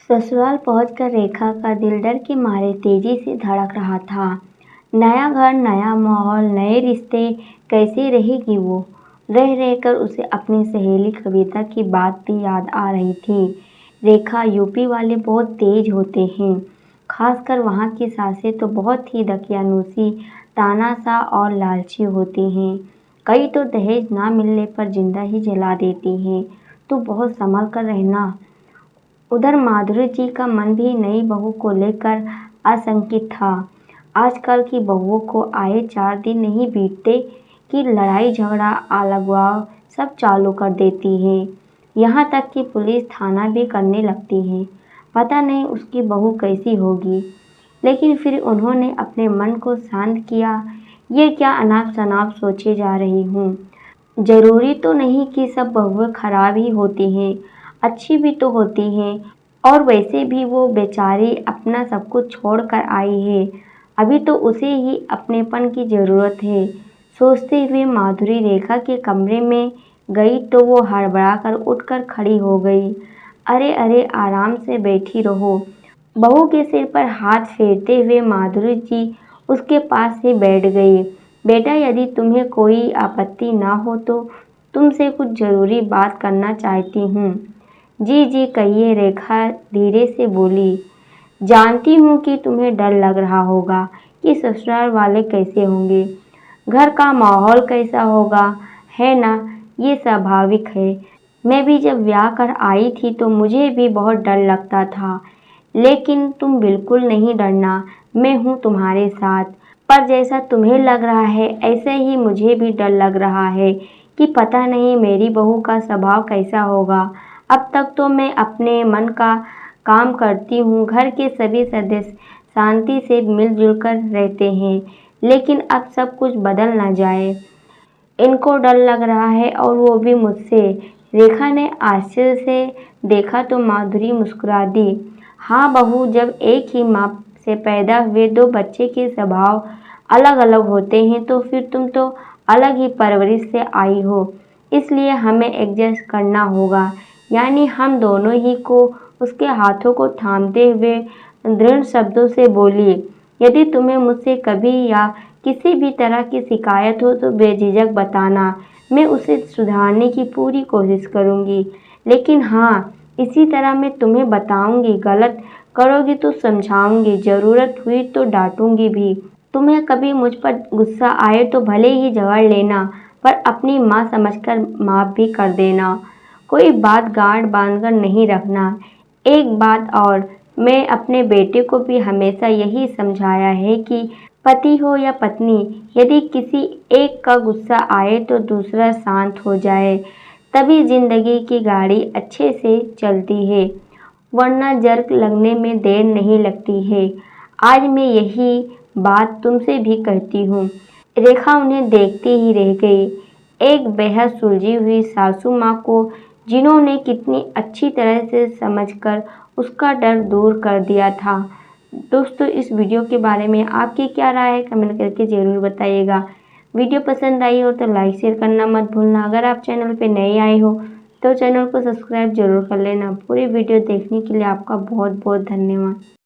ससुराल पहुंचकर रेखा का दिल डर के मारे तेजी से धड़क रहा था। नया घर, नया माहौल, नए रिश्ते, कैसे रहेगी वो? रह रहकर उसे अपनी सहेली कविता की बात भी याद आ रही थी। रेखा, यूपी वाले बहुत तेज होते हैं, खासकर वहाँ की सासें तो बहुत ही दकियानूसी, तानाशाह और लालची होती हैं। कई तो दहेज ना मिलने पर जिंदा ही जला देती हैं। तो बहुत संभल कर रहना। उधर माधुरी जी का मन भी नई बहू को लेकर आशंकित था। आजकल की बहुओं को आए 4 दिन नहीं बीतते कि लड़ाई झगड़ा अलगाव सब चालू कर देती है। यहाँ तक कि पुलिस थाना भी करने लगती है। पता नहीं उसकी बहू कैसी होगी। लेकिन फिर उन्होंने अपने मन को शांत किया। ये क्या अनाप शनाप सोचे जा रही हूँ। जरूरी तो नहीं कि सब बहुएं खराब ही होती हैं, अच्छी भी तो होती हैं। और वैसे भी वो बेचारी अपना सब कुछ छोड़ कर आई है। अभी तो उसे ही अपनेपन की ज़रूरत है। सोचते हुए माधुरी रेखा के कमरे में गई तो वो हड़बड़ाकर उठकर खड़ी हो गई। अरे अरे, आराम से बैठी रहो। बहू के सिर पर हाथ फेरते हुए माधुरी जी उसके पास ही बैठ गई। बेटा, यदि तुम्हें कोई आपत्ति ना हो तो तुमसे कुछ ज़रूरी बात करना चाहती हूँ। जी जी कहिए, रेखा धीरे से बोली। जानती हूँ कि तुम्हें डर लग रहा होगा कि ससुराल वाले कैसे होंगे, घर का माहौल कैसा होगा, है ना? ये स्वाभाविक है। मैं भी जब ब्याह कर आई थी तो मुझे भी बहुत डर लगता था। लेकिन तुम बिल्कुल नहीं डरना, मैं हूँ तुम्हारे साथ। पर जैसा तुम्हें लग रहा है ऐसे ही मुझे भी डर लग रहा है कि पता नहीं मेरी बहू का स्वभाव कैसा होगा। अब तक तो मैं अपने मन का काम करती हूँ, घर के सभी सदस्य शांति से मिलजुल कर रहते हैं। लेकिन अब सब कुछ बदल ना जाए, इनको डर लग रहा है और वो भी मुझसे। रेखा ने आश्चर्य से देखा तो माधुरी मुस्कुरा दी। हाँ बहू, जब एक ही माँ से पैदा हुए 2 बच्चे के स्वभाव अलग अलग होते हैं तो फिर तुम तो अलग ही परवरिश से आई हो, इसलिए हमें एडजस्ट करना होगा। यानी हम दोनों ही को उसके हाथों को थामते हुए दृढ़ शब्दों से बोली, यदि तुम्हें मुझसे कभी या किसी भी तरह की शिकायत हो तो बेझिझक बताना, मैं उसे सुधारने की पूरी कोशिश करूँगी। लेकिन हाँ, इसी तरह मैं तुम्हें बताऊँगी, गलत करोगी तो समझाऊँगी, ज़रूरत हुई तो डांटूँगी भी। तुम्हें कभी मुझ पर गुस्सा आए तो भले ही झगड़ लेना, पर अपनी माँ समझकर माफ़ भी कर देना। कोई बात गांठ बांधकर नहीं रखना। एक बात और, मैं अपने बेटे को भी हमेशा यही समझाया है कि पति हो या पत्नी, यदि किसी एक का गुस्सा आए तो दूसरा शांत हो जाए, तभी जिंदगी की गाड़ी अच्छे से चलती है, वरना जर्क लगने में देर नहीं लगती है। आज मैं यही बात तुमसे भी कहती हूँ। रेखा उन्हें देखते ही रह गई। एक बेहद सुलझी हुई सासू माँ को, जिन्होंने कितनी अच्छी तरह से समझकर उसका डर दूर कर दिया था। दोस्तों, इस वीडियो के बारे में आपकी क्या राय है, कमेंट करके ज़रूर बताइएगा। वीडियो पसंद आई हो तो लाइक शेयर करना मत भूलना। अगर आप चैनल पे नए आए हो तो चैनल को सब्सक्राइब जरूर कर लेना। पूरी वीडियो देखने के लिए आपका बहुत बहुत धन्यवाद।